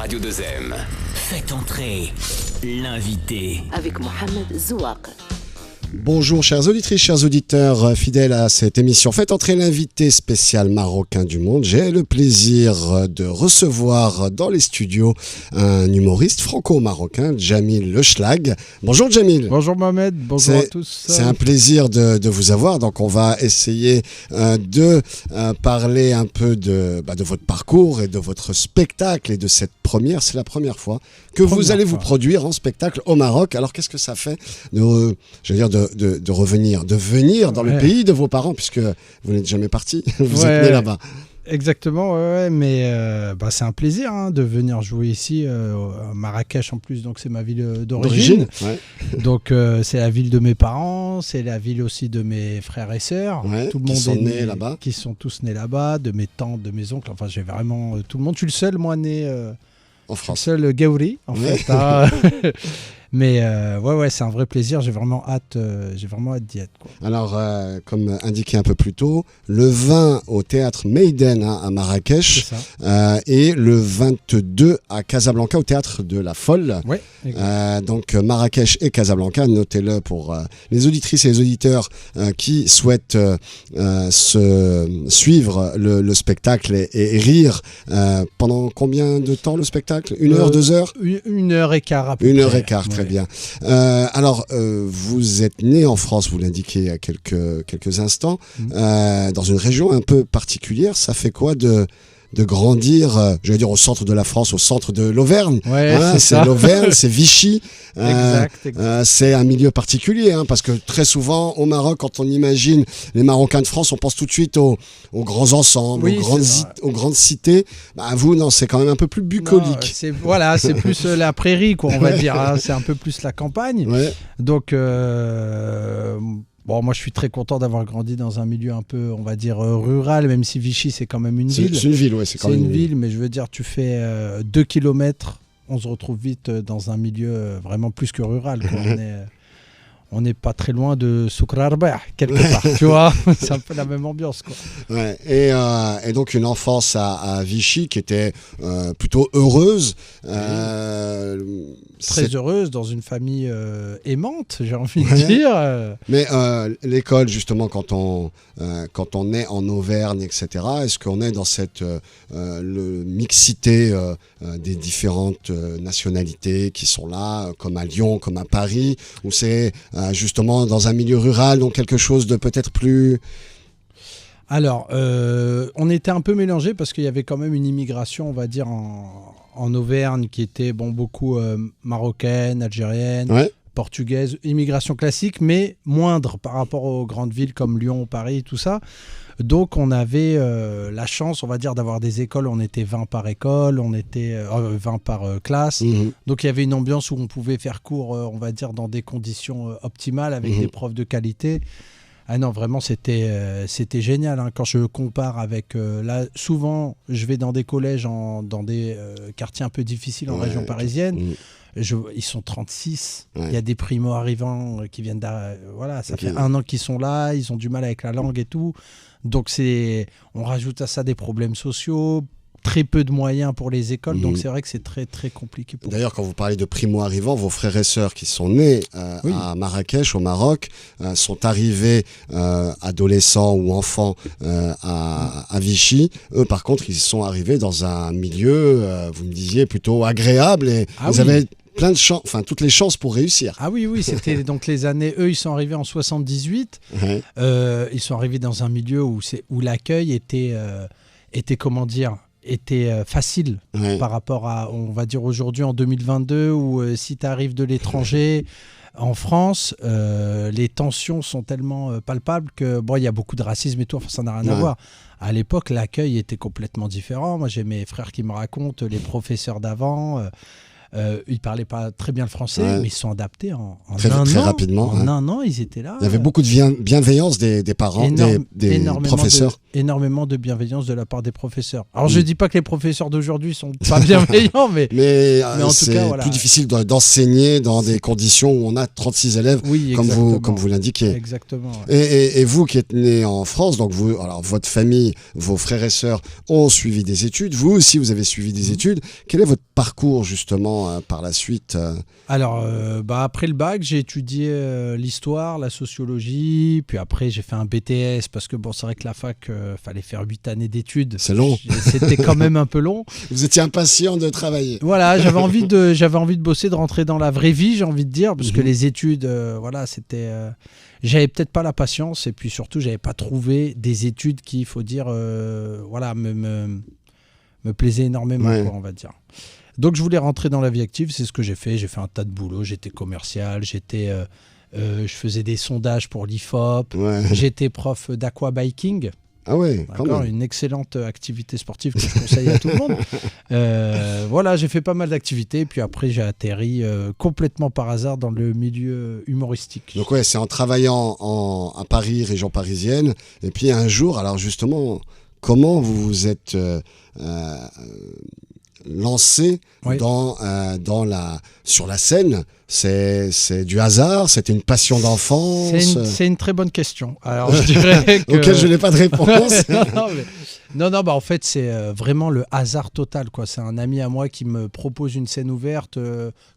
Radio 2M. Faites entrer l'invité. Avec Mohamed Zouak. Bonjour chères auditrices, chers auditeurs fidèles à cette émission. Faites entrer l'invité spécial marocain du monde. J'ai le plaisir de recevoir dans les studios un humoriste franco-marocain, Djamil Le Schlag. Bonjour Djamil. Bonjour Mohamed, bonjour à tous. C'est un plaisir de vous avoir. Donc on va essayer de parler un peu de votre parcours et de votre spectacle et de cette première. C'est la première fois que vous allez vous produire en spectacle au Maroc. Alors qu'est-ce que ça fait de revenir, de venir dans le pays de vos parents, puisque vous n'êtes jamais parti, vous êtes né là-bas. Exactement, mais c'est un plaisir de venir jouer ici, à Marrakech en plus, donc c'est ma ville d'origine. Donc c'est la ville de mes parents, c'est la ville aussi de mes frères et sœurs. Tout le monde sont nés là-bas. Qui sont tous nés là-bas, de mes tantes, de mes oncles, enfin j'ai vraiment tout le monde. Je suis le seul, moi, né en France. Je suis le seul Gaouri, en fait. Mais c'est un vrai plaisir, j'ai vraiment hâte d'y être, quoi. Alors, comme indiqué un peu plus tôt, le 20 au théâtre Meiden à Marrakech et le 22 à Casablanca au théâtre de la Folle. Donc Marrakech et Casablanca, notez-le pour les auditrices et les auditeurs qui souhaitent suivre le spectacle et rire. Pendant combien de temps le spectacle ? 1 heure, 2 heures ? 1 heure et quart à peu près. 1 heure et quart, très bien. Alors, vous êtes né en France, vous l'indiquez il y a quelques instants, dans une région un peu particulière. Ça fait quoi de grandir, je vais dire au centre de la France, au centre de l'Auvergne. C'est l'Auvergne, c'est Vichy. Exact. C'est un milieu particulier, parce que très souvent au Maroc, quand on imagine les Marocains de France, on pense tout de suite aux grands ensembles, aux grandes cités. Vous, non, c'est quand même un peu plus bucolique. C'est plus la prairie, quoi, on va dire. C'est un peu plus la campagne. Donc, moi, je suis très content d'avoir grandi dans un milieu un peu, on va dire, rural, même si Vichy, c'est quand même une ville. C'est une ville, oui. C'est une ville, mais je veux dire, tu fais 2 kilomètres, on se retrouve vite dans un milieu vraiment plus que rural, quoi. On n'est pas très loin de Soukrarbeh, quelque part, tu vois. C'est un peu la même ambiance, quoi. Et donc une enfance à Vichy qui était plutôt heureuse. Très heureuse, dans une famille aimante, j'ai envie de dire. Mais l'école, justement, quand on est en Auvergne, etc., est-ce qu'on est dans cette mixité des différentes nationalités qui sont là, comme à Lyon, comme à Paris, ou c'est justement dans un milieu rural, donc quelque chose de peut-être plus... Alors, on était un peu mélangés parce qu'il y avait quand même une immigration, on va dire, en Auvergne qui était beaucoup marocaine, algérienne, portugaise, immigration classique, mais moindre par rapport aux grandes villes comme Lyon, Paris, tout ça. Donc on avait la chance, on va dire, d'avoir des écoles, on était 20 par école, on était 20 par classe. Donc il y avait une ambiance où on pouvait faire cours, on va dire, dans des conditions optimales avec des profs de qualité. Ah non, vraiment, c'était génial. Quand je compare avec... là, souvent, je vais dans des collèges, dans des quartiers un peu difficiles en région parisienne. Ils sont 36. Il y a des primo-arrivants qui viennent ça fait 1 an qu'ils sont là. Ils ont du mal avec la langue et tout. Donc, on rajoute à ça des problèmes sociaux, très peu de moyens pour les écoles, donc c'est vrai que c'est très très compliqué. D'ailleurs, quand vous parlez de primo-arrivants, vos frères et sœurs qui sont nés à Marrakech, au Maroc, sont arrivés adolescents ou enfants à Vichy. Eux, par contre, ils sont arrivés dans un milieu, vous me disiez, plutôt agréable et vous avez plein de chances, toutes les chances pour réussir. Ah oui, c'était donc les années. Eux, ils sont arrivés en 78. Ils sont arrivés dans un milieu où l'accueil était facile par rapport à, on va dire, aujourd'hui en 2022, où si tu arrives de l'étranger en France, les tensions sont tellement palpables que il y a beaucoup de racisme et tout, ça n'a rien à voir. À l'époque, l'accueil était complètement différent. Moi, j'ai mes frères qui me racontent, les professeurs d'avant. Ils parlaient pas très bien le français, mais ils se sont adaptés en très rapidement. En un an, ils étaient là. Il y avait beaucoup de bienveillance des parents, des professeurs. Énormément de bienveillance de la part des professeurs. Alors, je dis pas que les professeurs d'aujourd'hui sont pas bienveillants, mais en tout cas, voilà. Plus difficile d'enseigner dans des conditions où on a 36 élèves, comme vous l'indiquez. Exactement. Ouais. Et vous qui êtes né en France, donc votre famille, vos frères et sœurs ont suivi des études. Vous aussi, vous avez suivi des études. Quel est votre parcours justement par la suite? Alors, après le bac, j'ai étudié l'histoire, la sociologie, puis après j'ai fait un BTS parce que c'est vrai que la fac, fallait faire 8 années d'études. C'est long. C'était quand même un peu long. Vous étiez impatient de travailler. Voilà, j'avais envie de bosser, de rentrer dans la vraie vie, j'ai envie de dire, parce que les études, c'était... J'avais peut-être pas la patience et puis surtout, j'avais pas trouvé des études qui, il faut dire, me plaisaient énormément, on va dire. Donc je voulais rentrer dans la vie active, c'est ce que j'ai fait. J'ai fait un tas de boulot, j'étais commercial, je faisais des sondages pour l'IFOP, j'étais prof d'aquabiking. Ah ouais, encore une excellente activité sportive que je conseille à tout le monde. Voilà, j'ai fait pas mal d'activités, puis après j'ai atterri complètement par hasard dans le milieu humoristique. Donc c'est en travaillant à Paris, région parisienne, et puis un jour, alors justement, comment vous vous êtes lancé sur la scène? C'est du hasard? C'était une passion d'enfance? C'est une très bonne question. Alors, je dirais que... auquel je n'ai pas de réponse. Non, en fait, c'est vraiment le hasard total, quoi. C'est un ami à moi qui me propose une scène ouverte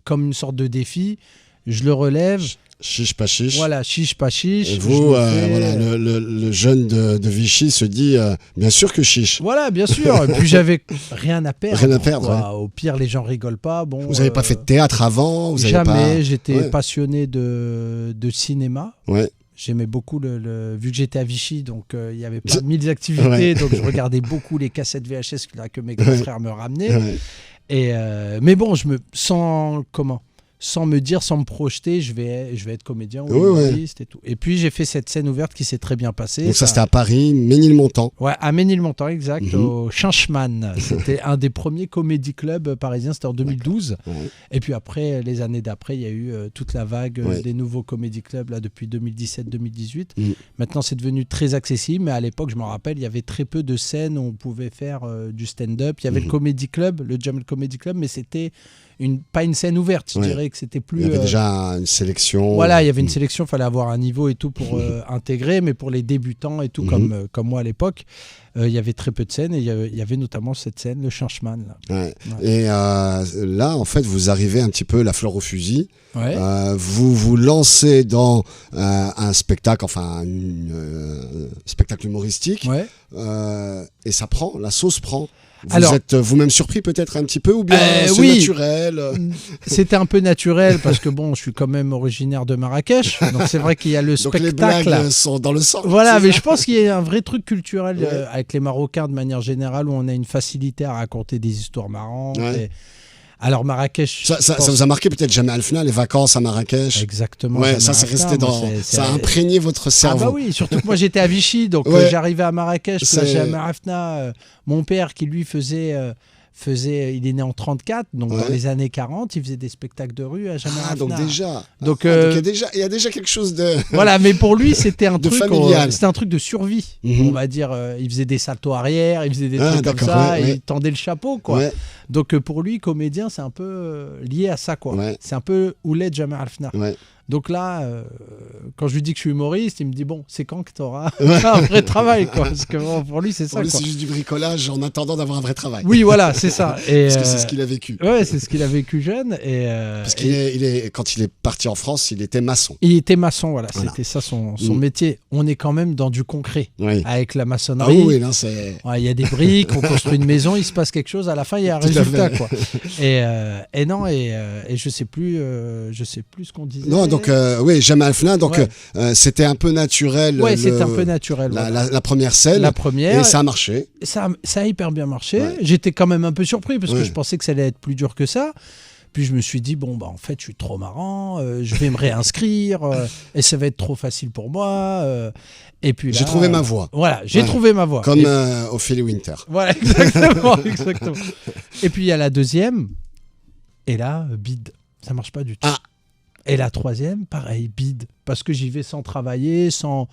comme une sorte de défi. Je le relève. Chiche pas chiche. Voilà, chiche pas chiche. Et vous, le jeune de Vichy se dit bien sûr que chiche. Voilà, bien sûr. Et puis j'avais rien à perdre. Rien à perdre. Ouais. Au pire, les gens rigolent pas. Bon, vous n'avez pas fait de théâtre avant? Jamais. J'étais passionné de cinéma. Ouais. J'aimais beaucoup vu que j'étais à Vichy, donc il y avait pas 1000 activités, donc je regardais beaucoup les cassettes VHS que mes grands frères me ramenaient. Ouais. Mais bon, sans me dire, sans me projeter, je vais être comédien ou humoriste et tout. Et puis j'ai fait cette scène ouverte qui s'est très bien passée. Donc ça c'était à Paris, Ménilmontant. Ouais, à Ménilmontant, exact, au Chanchman. C'était un des premiers comédie clubs parisiens, c'était en 2012. Et puis après, les années d'après, il y a eu toute la vague des nouveaux comédie clubs là, depuis 2017-2018. Maintenant, c'est devenu très accessible, mais à l'époque, je me rappelle, il y avait très peu de scènes où on pouvait faire du stand-up. Il y avait le Comedy Club, le Jamel Comedy Club, mais c'était pas une scène ouverte, je dirais que c'était plus... Il y avait déjà une sélection. Voilà, il y avait une sélection, il fallait avoir un niveau et tout pour intégrer, mais pour les débutants et tout, comme moi à l'époque, il y avait très peu de scènes et il y avait notamment cette scène, le Chanchman. Et là, en fait, vous arrivez un petit peu la fleur au fusil. Vous vous lancez dans un spectacle, enfin un spectacle humoristique, et ça prend, la sauce prend. Vous êtes vous-même surpris peut-être un petit peu ou bien c'est naturel? C'était un peu naturel parce que je suis quand même originaire de Marrakech, donc c'est vrai qu'il y a le spectacle. Donc les blagues sont dans le sang. Voilà, mais je pense qu'il y a un vrai truc culturel avec les Marocains de manière générale où on a une facilité à raconter des histoires marrantes. Alors Marrakech... Ça vous a marqué peut-être Jamel Alfna, les vacances à Marrakech? Exactement. Ça c'est resté ça a imprégné votre cerveau. Ah bah oui, surtout que moi j'étais à Vichy, donc j'arrivais à Marrakech, Jamel Alfna, mon père qui lui faisait... Il est né en 34, donc dans les années 40, il faisait des spectacles de rue à Jamel Alfna. Donc déjà. Donc il y a déjà quelque chose de... Voilà, mais pour lui, c'était un truc familial. C'était un truc de survie. On va dire, il faisait des saltos arrière, il faisait des trucs comme ça, et il tendait le chapeau, quoi. Donc pour lui, comédien, c'est un peu lié à ça, quoi. C'est un peu Ouled Jamel Alfna. Donc là, quand je lui dis que je suis humoriste, il me dit bon, c'est quand que tu auras un vrai travail, quoi. Parce que pour lui, c'est ça. Pour lui, c'est juste du bricolage en attendant d'avoir un vrai travail. Oui, voilà, c'est ça. Parce que c'est ce qu'il a vécu. Ouais, c'est ce qu'il a vécu jeune. Parce quand il est parti en France, il était maçon. Il était maçon, voilà. C'était ça son métier. On est quand même dans du concret avec la maçonnerie. Ah oui, non, c'est. Il y a des briques, on construit une maison, il se passe quelque chose. À la fin, il y a un résultat, quoi. Et je sais plus ce qu'on disait. Non, donc Jamel Alfna, donc c'était un peu naturel. C'était un peu naturel. La première scène. La première. Et ça a marché. Ça a hyper bien marché. J'étais quand même un peu surpris parce que je pensais que ça allait être plus dur que ça. Puis je me suis dit, en fait, je suis trop marrant, je vais me réinscrire et ça va être trop facile pour moi. Et puis là, j'ai trouvé ma voie. Voilà, j'ai trouvé ma voie. Comme Ophélie Winter. Voilà, exactement. Et puis il y a la deuxième. Et là, bide. Ça marche pas du tout. Ah. Et la troisième, pareil, bide. Parce que j'y vais sans travailler, sans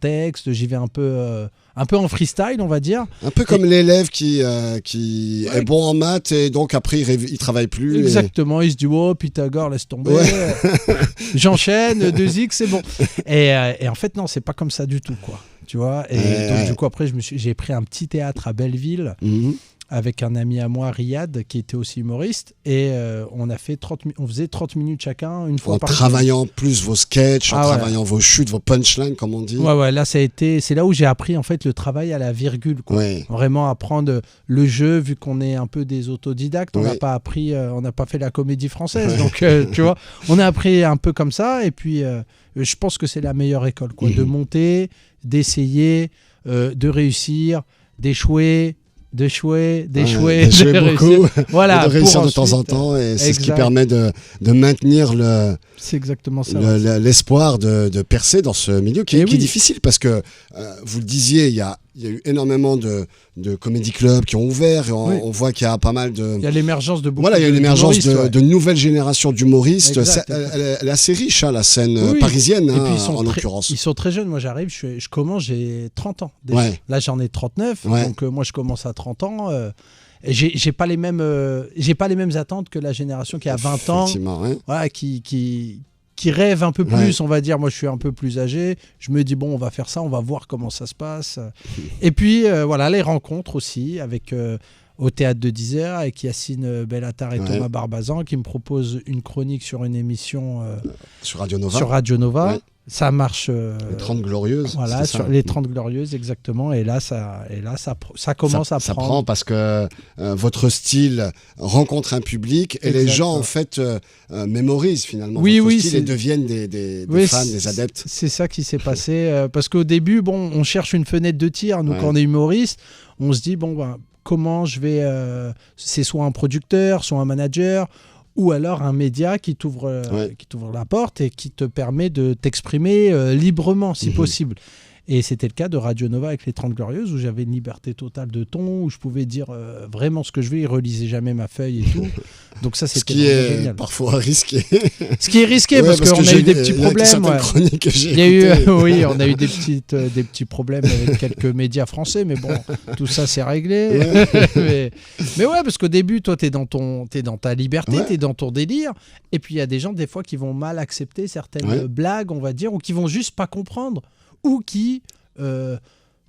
texte. J'y vais un peu en freestyle, on va dire. Un peu comme l'élève qui est bon en maths et donc après il travaille plus. Exactement, il se dit oh Pythagore laisse tomber, j'enchaîne 2x c'est bon. Et en fait non, c'est pas comme ça du tout quoi. Tu vois. Et donc du coup après j'ai pris un petit théâtre à Belleville. Avec un ami à moi, Riyad, qui était aussi humoriste, et on faisait 30 minutes chacun, une fois par jour. En travaillant plus vos sketchs, en travaillant vos chutes, vos punchlines, comme on dit. Ouais, là c'est là où j'ai appris en fait le travail à la virgule, quoi. Ouais. Vraiment apprendre le jeu, vu qu'on est un peu des autodidactes, on n'a pas appris, on n'a pas fait la comédie française, donc tu vois, on a appris un peu comme ça, et puis je pense que c'est la meilleure école, quoi, de monter, d'essayer, de réussir, d'échouer, de beaucoup, voilà, et de réussir de temps en temps, et c'est ce qui permet de maintenir l'espoir de percer dans ce milieu qui est difficile, parce que vous le disiez, il y a eu énormément de comédie clubs qui ont ouvert, et on voit qu'il y a pas mal de... Il y a l'émergence de beaucoup il y a l'émergence de nouvelles générations d'humoristes. Elle est assez riche, la scène parisienne, en l'occurrence. Ils sont très jeunes. Moi, j'arrive, je commence, j'ai 30 ans déjà. Là, j'en ai 39, donc moi, je commence à 30 ans. J'ai pas les mêmes attentes que la génération qui a 20 ans, qui rêve un peu plus, on va dire. Moi, je suis un peu plus âgé. Je me dis, bon, on va faire ça, on va voir comment ça se passe. Et puis, les rencontres aussi avec... au Théâtre de 10h, avec Yacine Bellatar et Thomas Barbazan, qui me proposent une chronique sur une émission sur Radio Nova. Ça marche. Les 30 Glorieuses. Voilà, sur les 30 Glorieuses, exactement. Et là, ça commence à prendre. Ça prend parce que votre style rencontre un public, et les gens, en fait, mémorisent finalement votre style et deviennent des fans, des adeptes. C'est ça qui s'est passé. Parce qu'au début, on cherche une fenêtre de tir. Nous, quand on est humoriste, on se dit, comment je vais... c'est soit un producteur, soit un manager, ou alors un média qui t'ouvre la porte et qui te permet de t'exprimer librement, si possible. Et c'était le cas de Radio Nova avec les 30 Glorieuses, où j'avais une liberté totale de ton, où je pouvais dire vraiment ce que je veux. Ils relisaient jamais ma feuille et tout. Donc ça, c'était génial. Ce qui est parfois risqué. Ce qui est risqué, parce qu'on a eu des petits problèmes. On a eu des petits problèmes avec quelques médias français, mais bon, tout ça, c'est réglé. mais ouais, parce qu'au début, toi, t'es dans ta liberté, t'es dans ton délire. Et puis, il y a des gens, des fois, qui vont mal accepter certaines blagues, on va dire, ou qui vont juste pas comprendre. Ou qui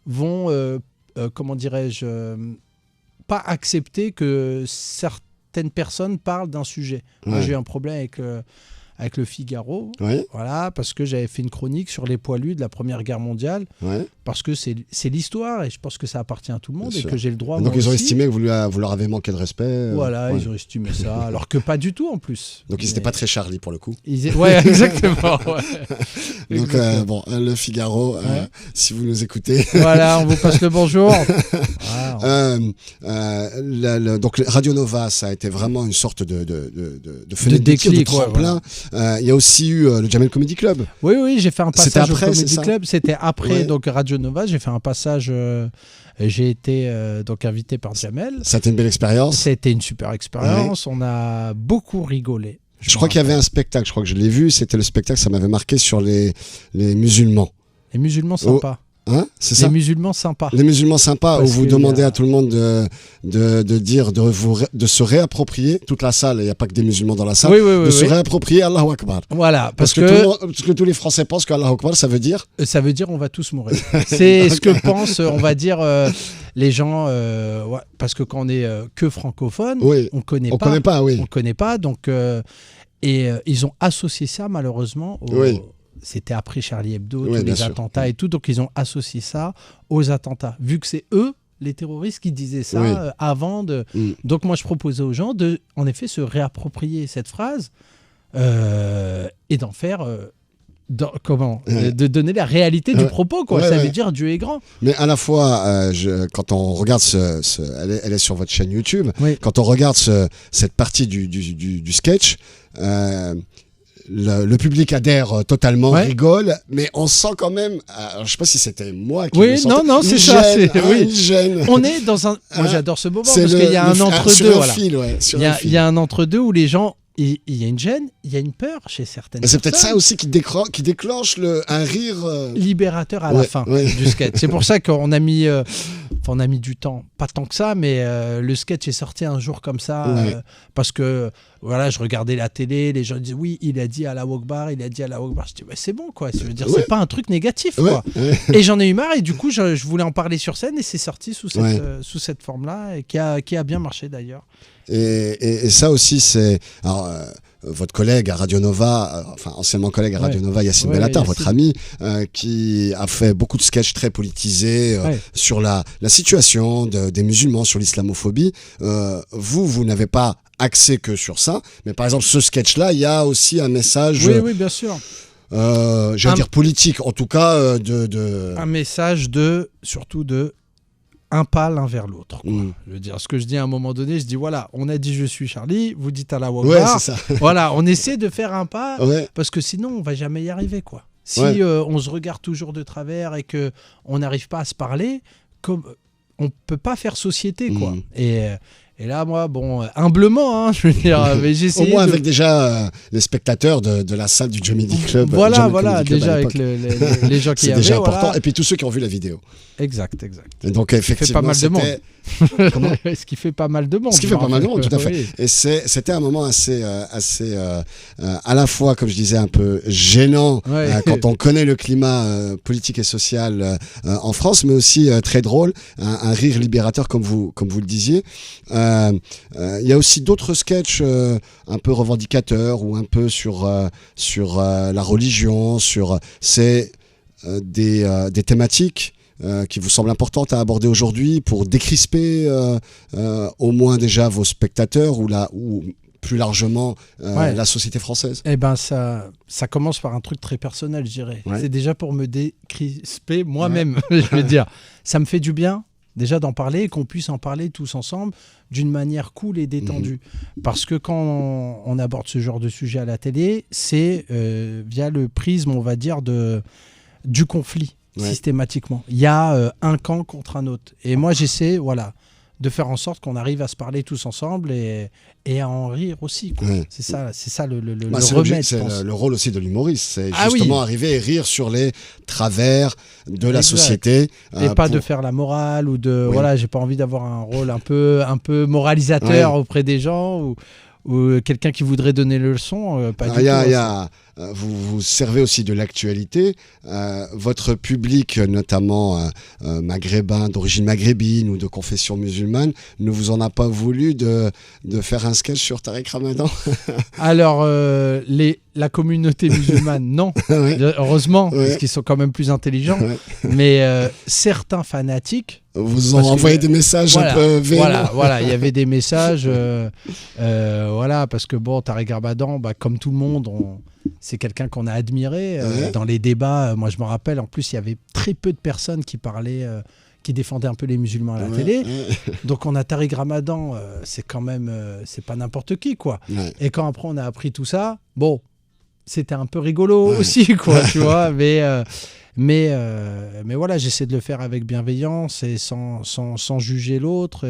vont, comment dirais-je, pas accepter que certaines personnes parlent d'un sujet. Moi, j'ai eu un problème avec le Figaro, parce que j'avais fait une chronique sur les poilus de la Première Guerre mondiale, parce que c'est l'histoire, et je pense que ça appartient à tout le monde, et que j'ai le droit... Donc ils ont estimé que vous leur avez manqué de respect. Ils ont estimé ça, alors que pas du tout en plus. Donc ils n'étaient pas très Charlie pour le coup. Exactement. Donc le Figaro, si vous nous écoutez... Voilà, on vous passe le bonjour. Donc Radio Nova, ça a été vraiment une sorte de fenêtre de tir, de tremplin. Il y a aussi eu le Jamel Comedy Club. Oui, j'ai fait un passage au Comedy Club. C'était après donc Radio Nova. J'ai fait un passage. J'ai été donc invité par Jamel. C'était une belle expérience. C'était une super expérience. On a beaucoup rigolé. Je crois qu'il y avait un spectacle. Je crois que je l'ai vu. C'était le spectacle. Ça m'avait marqué sur les musulmans. Les musulmans sympas. C'est ça. Les musulmans sympas. Les musulmans sympas, où vous demandez à tout le monde de se réapproprier toute la salle. Il n'y a pas que des musulmans dans la salle. Se réapproprier Allahu Akbar. Voilà, parce que tous les Français pensent que Allahu Akbar, ça veut dire. Ça veut dire on va tous mourir. C'est ce que pensent, on va dire, les gens. Parce que quand on est que francophone, on connaît pas. On connaît pas. Donc, ils ont associé ça malheureusement C'était après Charlie Hebdo, tous les attentats et tout. Donc, ils ont associé ça aux attentats. Vu que c'est eux, les terroristes, qui disaient ça avant de... Donc, moi, je proposais aux gens de, en effet, se réapproprier cette phrase et d'en faire... de donner la réalité du propos, quoi. Ça veut dire Dieu est grand. Mais à la fois, quand on regarde elle est sur votre chaîne YouTube, quand on regarde cette partie du sketch... le public adhère totalement, rigole, mais on sent quand même, alors je sais pas si c'était moi qui le sentais, non, c'est ça, une gêne. On est dans un, moi j'adore ce moment parce qu'il y a un entre-deux, voilà. Il y a un entre-deux où les gens, il y a une gêne, il y a une peur chez certaines personnes. C'est peut-être ça aussi qui déclenche un rire libérateur à la fin du sketch. C'est pour ça qu'on a mis, on a mis du temps, pas tant que ça, mais le sketch est sorti un jour comme ça parce que voilà, je regardais la télé, les gens disaient oui, il a dit Allahu Akbar, il a dit Allahu Akbar. Je dis c'est bon quoi, je veux dire c'est pas un truc négatif quoi. Et j'en ai eu marre et du coup je voulais en parler sur scène et c'est sorti sous cette forme-là et qui a bien marché d'ailleurs. Et ça aussi, c'est... Alors, votre collègue à Radio Nova, enfin anciennement collègue à Radio Nova, Yacine Bellatar, votre ami, qui a fait beaucoup de sketchs très politisés sur la situation des musulmans, sur l'islamophobie. Vous n'avez pas axé que sur ça, mais par exemple, ce sketch-là, il y a aussi un message... Oui, bien sûr. J'allais dire politique, en tout cas un message surtout de... un pas l'un vers l'autre. Je veux dire, ce que je dis à un moment donné, je dis voilà, on a dit je suis Charlie, vous dites Allahu Akbar. C'est ça. Voilà, on essaie de faire un pas parce que sinon on va jamais y arriver quoi. Si on se regarde toujours de travers et que on n'arrive pas à se parler, comme on peut pas faire société quoi. Et là, moi, bon, humblement, je veux dire, mais j'ai essayé. Au moins avec déjà les spectateurs de la salle du Comedy Club. Voilà, déjà avec les gens qui y avaient. C'est déjà important. Et puis tous ceux qui ont vu la vidéo. Exact. Et donc, effectivement, pas mal de monde. Ce qui fait pas mal de monde. Ce qui fait pas mal de monde, tout à fait. Et c'était un moment assez à la fois, comme je disais, un peu gênant quand on connaît le climat politique et social en France, mais aussi très drôle, un rire libérateur, comme vous le disiez. Il y a aussi d'autres sketchs un peu revendicateurs ou un peu sur la religion, c'est des thématiques qui vous semblent importantes à aborder aujourd'hui pour décrisper au moins déjà vos spectateurs ou plus largement la société française. Eh ben ça commence par un truc très personnel, je dirais. C'est déjà pour me décrisper moi-même, je veux dire. Ça me fait du bien déjà d'en parler et qu'on puisse en parler tous ensemble d'une manière cool et détendue. Parce que quand on aborde ce genre de sujet à la télé, c'est via le prisme, on va dire, du conflit, systématiquement. Il y a un camp contre un autre. Et moi, j'essaie, de faire en sorte qu'on arrive à se parler tous ensemble et à en rire aussi. C'est ça le remède. C'est le rôle aussi de l'humoriste. C'est justement arriver et rire sur les travers de la société. Et pas de faire la morale ou de... Voilà, j'ai pas envie d'avoir un rôle un peu moralisateur auprès des gens ou quelqu'un qui voudrait donner le leçon. Pas du tout. Vous servez aussi de l'actualité. Votre public, notamment maghrébin, d'origine maghrébine ou de confession musulmane, ne vous en a pas voulu de faire un sketch sur Tariq Ramadan? Alors, la communauté musulmane, non. Heureusement, parce qu'ils sont quand même plus intelligents. Mais certains fanatiques... Vous ont envoyé des messages un peu véhéments. Voilà, il y avait des messages. Parce que Tariq Ramadan, comme tout le monde, c'est quelqu'un qu'on a admiré dans les débats. Moi, je me rappelle, en plus, il y avait très peu de personnes qui parlaient, qui défendaient un peu les musulmans à la télé. Donc, on a Tariq Ramadan, c'est quand même, c'est pas n'importe qui, quoi. Et quand après, on a appris tout ça, c'était un peu rigolo aussi, quoi, tu vois. Mais voilà, j'essaie de le faire avec bienveillance et sans juger l'autre.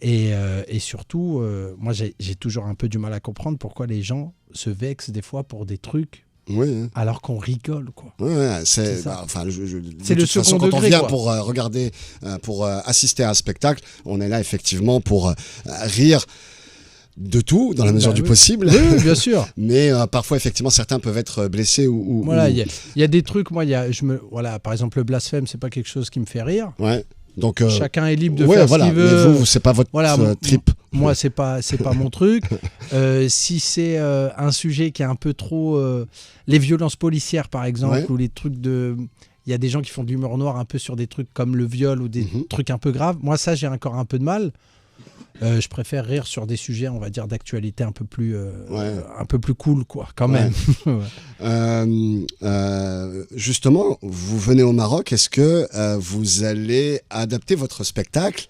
Et surtout, moi, j'ai toujours un peu du mal à comprendre pourquoi les gens se vexent des fois pour des trucs alors qu'on rigole, quoi. C'est le second degré. Quand on vient pour regarder, pour assister à un spectacle, on est là effectivement pour rire de tout, dans la mesure du possible. Oui, bien sûr. Mais parfois, effectivement, certains peuvent être blessés ou... Voilà, il y a des trucs, moi, par exemple, le blasphème, c'est pas quelque chose qui me fait rire. Donc, chacun est libre de faire ce qu'il veut. Mais vous, c'est pas votre trip. Moi, c'est pas mon truc. Si c'est un sujet qui est un peu trop... les violences policières, par exemple, ou les trucs de... Il y a des gens qui font de l'humour noir un peu sur des trucs comme le viol ou des trucs un peu graves. Moi, ça, j'ai encore un peu de mal. Je préfère rire sur des sujets, on va dire, d'actualité un peu plus cool, quoi, quand même. Justement, vous venez au Maroc, est-ce que vous allez adapter votre spectacle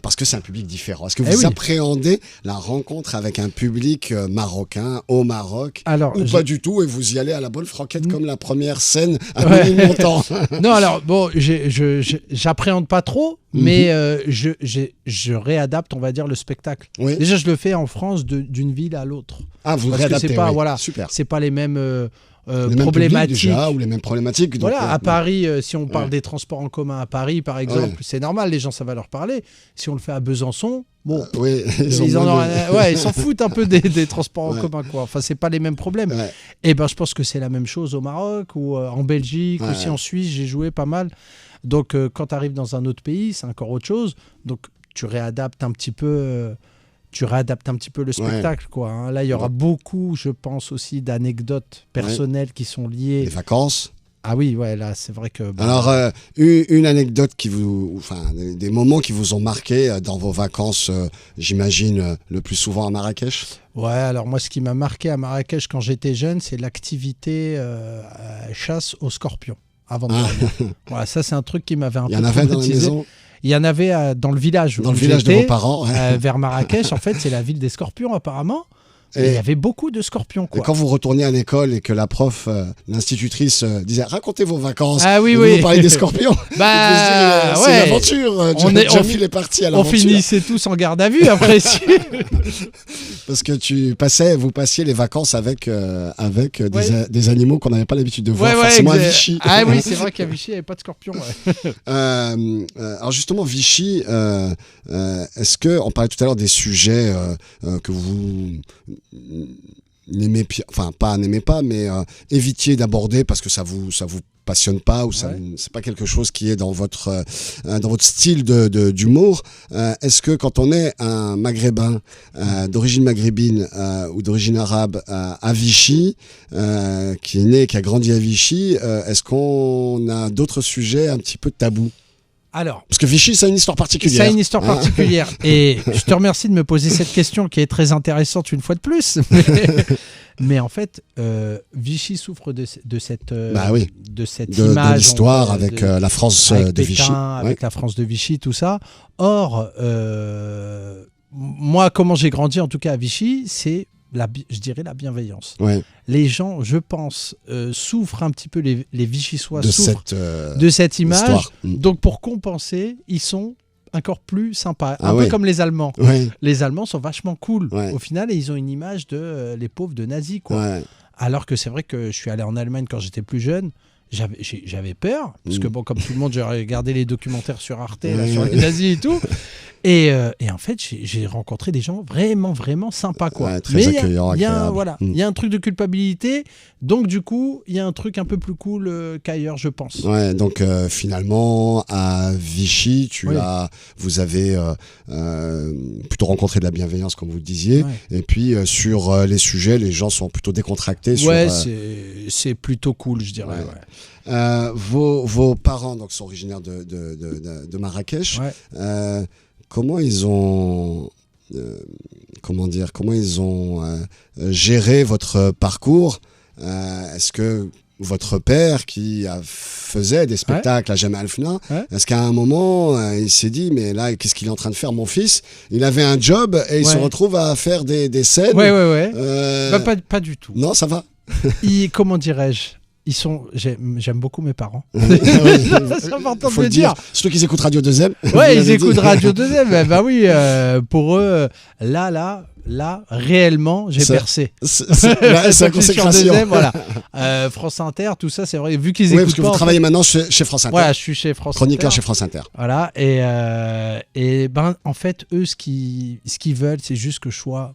parce que c'est un public différent. Est-ce que vous appréhendez la rencontre avec un public marocain au Maroc ou pas du tout et vous y allez à la bonne franquette comme la première scène à mi-montant? Non, alors bon, j'appréhende pas trop, mais je réadapte, on va dire, le spectacle. Oui. Déjà, je le fais en France d'une ville à l'autre. Ah, vous réadaptez, super. C'est pas les mêmes... problématiques déjà, ou les mêmes problématiques. Donc, voilà, à Paris, si on parle des transports en commun à Paris, par exemple, c'est normal, les gens, ça va leur parler. Si on le fait à Besançon, bon, ils s'en foutent un peu des transports en commun, quoi. Enfin, c'est pas les mêmes problèmes. Ouais. Et ben, je pense que c'est la même chose au Maroc ou en Belgique, aussi en Suisse, j'ai joué pas mal. Donc, quand tu arrives dans un autre pays, c'est encore autre chose. Donc, tu réadaptes un petit peu... le spectacle, quoi. Hein. Là, il y aura beaucoup, je pense aussi, d'anecdotes personnelles qui sont liées. Les vacances. Ah oui, là, c'est vrai que... Alors, une anecdote des moments qui vous ont marqué dans vos vacances, j'imagine, le plus souvent à Marrakech. Ouais, alors moi, ce qui m'a marqué à Marrakech quand j'étais jeune, c'est l'activité chasse aux scorpions, avant de dormir. Voilà, ça, c'est un truc qui m'avait un peu traumatisé. Il y en avait dans la maison. Il y en avait dans le village. Dans le village de vos parents. Vers Marrakech, en fait, c'est la ville des scorpions, apparemment. Et il y avait beaucoup de scorpions, quoi. Et quand vous retourniez à l'école et que la prof, l'institutrice, disait « Racontez vos vacances », vous parlez des scorpions. C'est une aventure. Jamil est parti à l'aventure. On finissait tous en garde à vue après. Parce que vous passiez les vacances avec des animaux qu'on n'avait pas l'habitude de voir, forcément à Vichy. Ah oui, c'est vrai qu'à Vichy, il n'y avait pas de scorpions. Alors justement, Vichy, est-ce que, on parlait tout à l'heure des sujets que vous n'aimez pas, mais évitiez d'aborder parce que ça vous passionne pas ou c'est pas quelque chose qui est dans votre style d'humour. Est-ce que quand on est un maghrébin d'origine maghrébine ou d'origine arabe à Vichy, qui est né, qui a grandi à Vichy, est-ce qu'on a d'autres sujets un petit peu tabous? Alors, parce que Vichy, ça a une histoire particulière. Ça a une histoire particulière. Et je te remercie de me poser cette question qui est très intéressante une fois de plus. Mais en fait, Vichy souffre de cette image. De l'histoire avec la France de Pétain, Vichy. Avec la France de Vichy, tout ça. Or, moi, comment j'ai grandi, en tout cas à Vichy, c'est... je dirais la bienveillance. Ouais. Les gens, je pense, souffrent un petit peu, les Vichysois souffrent de cette image. Histoire. Donc pour compenser, ils sont encore plus sympas. Un peu comme les Allemands. Ouais. Les Allemands sont vachement cool au final et ils ont une image de les pauvres de nazis, quoi. Ouais. Alors que c'est vrai que je suis allé en Allemagne quand j'étais plus jeune. J'avais peur, parce que bon, comme tout le monde, j'ai regardé les documentaires sur Arte, sur les nazis et tout. Et en fait, j'ai rencontré des gens vraiment, vraiment sympas, quoi. Très accueillants, il y a un truc de culpabilité, donc du coup, il y a un truc un peu plus cool qu'ailleurs, je pense. Ouais, donc finalement, à Vichy, vous avez plutôt rencontré de la bienveillance, comme vous le disiez. Ouais. Et puis, sur les sujets, les gens sont plutôt décontractés. C'est plutôt cool, je dirais. Ouais. Vos parents donc, sont originaires de Marrakech. Ouais. Comment ils ont géré votre parcours? Est-ce que votre père qui faisait des spectacles à Jemaa el-Fna, est-ce qu'à un moment il s'est dit mais là qu'est-ce qu'il est en train de faire mon fils? Il avait un job et il se retrouve à faire des scènes. Pas du tout. Non, ça va. Comment dirais-je? J'aime beaucoup mes parents. C'est important de le dire. Surtout qu'ils écoutent Radio 2M. Ouais, ils écoutent Radio 2M. Bah oui, pour eux, là, réellement, j'ai percé. C'est la consécration. 2M, voilà. France Inter, tout ça, c'est vrai. Vu qu'ils écoutent parce que vous travaillez maintenant chez France Inter. Voilà, je suis chez France Inter. Chroniqueur chez France Inter. Voilà. Et en fait, eux, ce qu'ils veulent, c'est juste que je sois.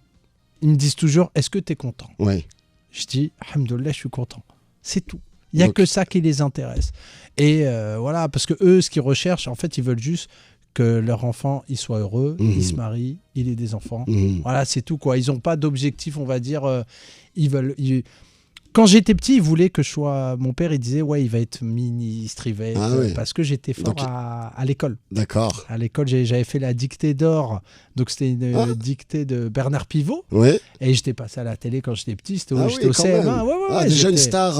Ils me disent toujours, est-ce que tu es content? Oui. Je dis, alhamdoulilah, je suis content. C'est tout. Il n'y a que ça qui les intéresse. Et voilà, parce que eux, ce qu'ils recherchent, en fait, ils veulent juste que leur enfant, il soit heureux, il se marie, il ait des enfants. Voilà, c'est tout, quoi. Ils n'ont pas d'objectif, on va dire. Quand j'étais petit, il voulait que je sois. Mon père, il disait, ouais, il va être ministre, il va être. Oui. Parce que j'étais fort à l'école. D'accord. À l'école, j'avais fait la dictée d'or. Donc, c'était une dictée de Bernard Pivot. Oui. Et j'étais passé à la télé quand j'étais petit. J'étais oui, au CM1. Ouais, déjà une star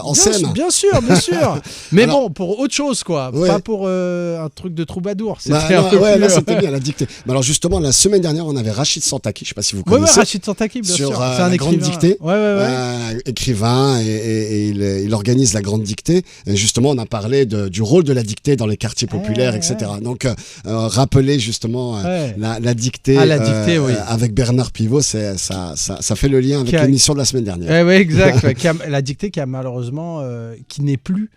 en bien scène. Bien sûr. Mais alors, bon, pour autre chose, quoi. Ouais. Pas pour un truc de troubadour. Là, c'était bien la dictée. Mais alors, justement, la semaine dernière, on avait Rachid Santaki. Je ne sais pas si vous connaissez. Oui, Rachid Santaki, bien sûr. C'est un écrivain. Grande dictée. Écrivain et il organise la grande dictée. Et justement, on a parlé du rôle de la dictée dans les quartiers populaires, etc. Donc, rappeler justement la dictée, avec Bernard Pivot, ça fait le lien avec l'émission de la semaine dernière. Oui, exact. La dictée qui a malheureusement, qui n'est plus.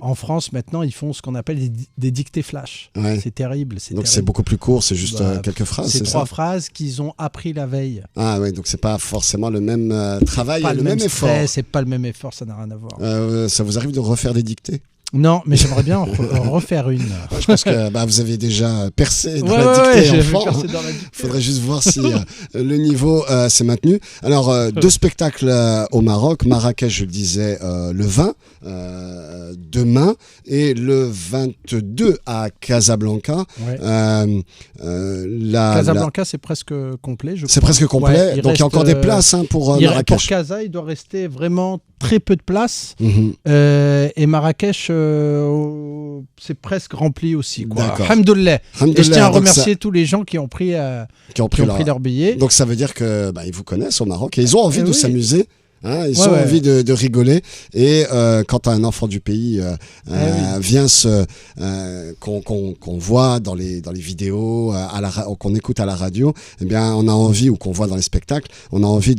En France, maintenant, ils font ce qu'on appelle des dictées flash. Ouais. C'est terrible. Donc c'est beaucoup plus court, c'est juste quelques phrases. C'est 3 phrases qu'ils ont appris la veille. Ah oui, donc c'est pas forcément le même travail, le même effort. C'est pas le même effort, ça n'a rien à voir. Ça vous arrive de refaire des dictées ? Non, mais j'aimerais bien en refaire une. Je pense que vous avez déjà percé dans la dictée enfant. Il faudrait juste voir si le niveau s'est maintenu. Alors, 2 spectacles au Maroc. Marrakech, je le disais, le 20, demain, et le 22 à Casablanca. Ouais. Casablanca, c'est presque complet, je crois. C'est presque complet, donc il y a encore des places pour Marrakech. Pour Casa, il doit rester vraiment très peu de place. Et Marrakech, c'est presque rempli aussi. Alhamdoulilah. Et je tiens à remercier tous les gens qui ont pris leur billet. Donc ça veut dire que ils vous connaissent au Maroc et ils ont envie de s'amuser. Ils ont envie de rigoler et quand un enfant du pays vient qu'on voit dans les vidéos, qu'on écoute à la radio, eh bien on a envie, ou qu'on voit dans les spectacles, on a envie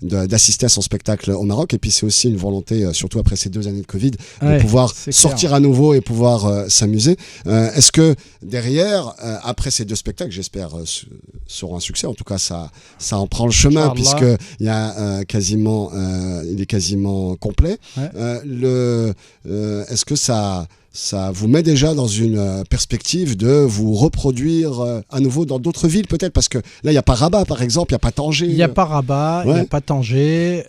d'assister à son spectacle au Maroc. Et puis c'est aussi une volonté, surtout après ces 2 années de Covid, de pouvoir sortir à nouveau et pouvoir s'amuser. Est-ce que derrière, après ces 2 spectacles, j'espère seront un succès, en tout cas ça en prend le chemin, puisqu'il y a il est quasiment complet. Est-ce que ça vous met déjà dans une perspective de vous reproduire à nouveau dans d'autres villes, peut-être? Parce que là, il n'y a pas Rabat, par exemple, il n'y a pas Tanger. Il n'y a pas Rabat, il n'y a pas Tanger.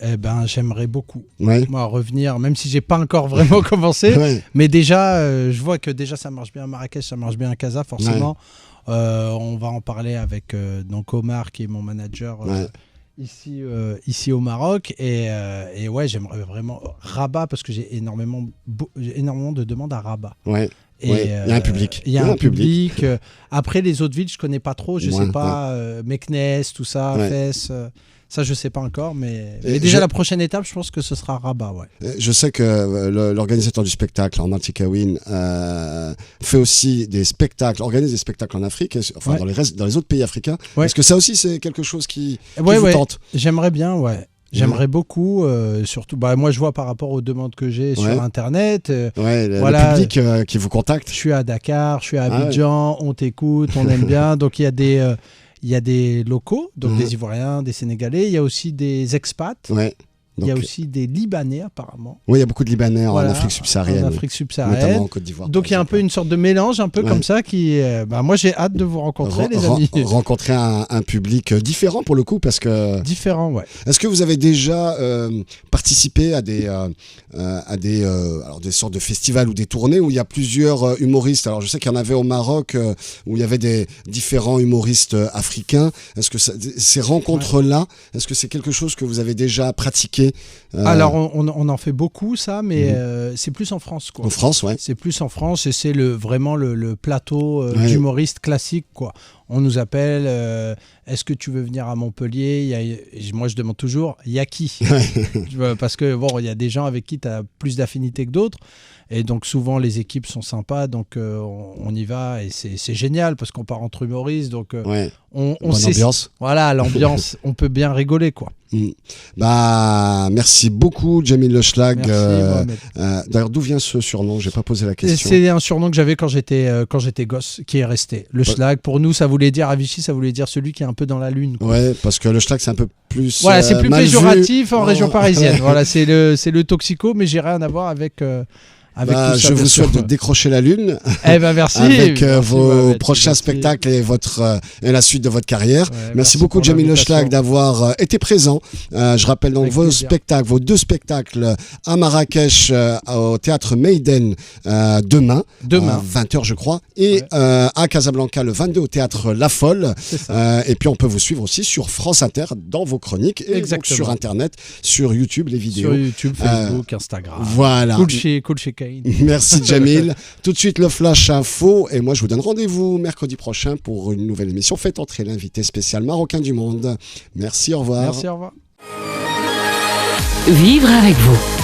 J'aimerais beaucoup moi, revenir, même si je n'ai pas encore vraiment commencé. Mais déjà, je vois que déjà ça marche bien à Marrakech, ça marche bien à Casa, forcément. On va en parler avec donc Omar, qui est mon manager ici au Maroc. Et j'aimerais vraiment Rabat, parce que j'ai énormément de demandes à Rabat. Il y a un public. Il y a un public. Après, les autres villes, je ne connais pas trop. Je ne sais pas, Meknès, tout ça, Fès... Ça, je ne sais pas encore, mais déjà la prochaine étape, je pense que ce sera Rabat. Je sais que l'organisateur du spectacle, Armand Tikawin, fait aussi des spectacles, organise des spectacles en Afrique, dans les autres pays africains. Est-ce que ça aussi, c'est quelque chose qui vous tente? J'aimerais bien, J'aimerais beaucoup, surtout. Moi, je vois par rapport aux demandes que j'ai sur Internet. Le public qui vous contacte. Je suis à Dakar, je suis à Abidjan, on t'écoute, on aime bien. Donc, il y a des locaux, donc des Ivoiriens, des Sénégalais. Il y a aussi des expats. Il y a aussi des Libanais, apparemment. Oui, il y a beaucoup de Libanais en Afrique subsaharienne. Notamment en Côte d'Ivoire. Donc, il y a un peu une sorte de mélange, un peu comme ça, qui... moi, j'ai hâte de vous rencontrer, les amis. Rencontrer un public différent, pour le coup, parce que... Différent, Est-ce que vous avez déjà participé à des sortes de festivals ou des tournées où il y a plusieurs humoristes? Alors, je sais qu'il y en avait au Maroc, où il y avait des différents humoristes africains. Est-ce que ces rencontres-là, est-ce que c'est quelque chose que vous avez déjà pratiqué? Alors, on en fait beaucoup, ça, mais c'est plus en France, En France, c'est plus en France, et c'est vraiment le plateau d'humoristes classiques, On nous appelle, est-ce que tu veux venir à Montpellier? Moi, je demande toujours, il y a qui? Parce que, il y a des gens avec qui tu as plus d'affinité que d'autres. Et donc, souvent, les équipes sont sympas. Donc, on y va. Et c'est génial parce qu'on part entre humoristes. Donc, on sait... Ambiance. Voilà, l'ambiance. On peut bien rigoler, Merci beaucoup, Jamil Le Schlag. Merci, d'ailleurs, d'où vient ce surnom? J'ai pas posé la question. C'est un surnom que j'avais quand j'étais gosse, qui est resté. Le Schlag, pour nous, ça voulait dire, à Vichy, ça voulait dire celui qui est un peu dans la lune. Parce que le Schlag, c'est un peu plus c'est plus péjoratif en région parisienne. C'est le toxico, mais j'ai rien à voir avec avec tout ça, je vous souhaite de décrocher la lune. Merci. Avec merci, vos prochains spectacles et la suite de votre carrière. Merci beaucoup, Jamil Le Schlagh, d'avoir été présent. Je rappelle donc vos deux spectacles à Marrakech au théâtre Maiden demain, 20h je crois, et à Casablanca le 22 au théâtre La Folle. Et puis on peut vous suivre aussi sur France Inter dans vos chroniques et donc sur Internet, sur YouTube, les vidéos. Sur YouTube, Facebook, Instagram. Voilà. Cool chez Kane. Merci Jamil. Tout de suite le Flash Info et moi je vous donne rendez-vous mercredi prochain pour une nouvelle émission. Faites entrer l'invité spécial marocain du monde. Merci, au revoir. Merci, au revoir. Vivre avec vous.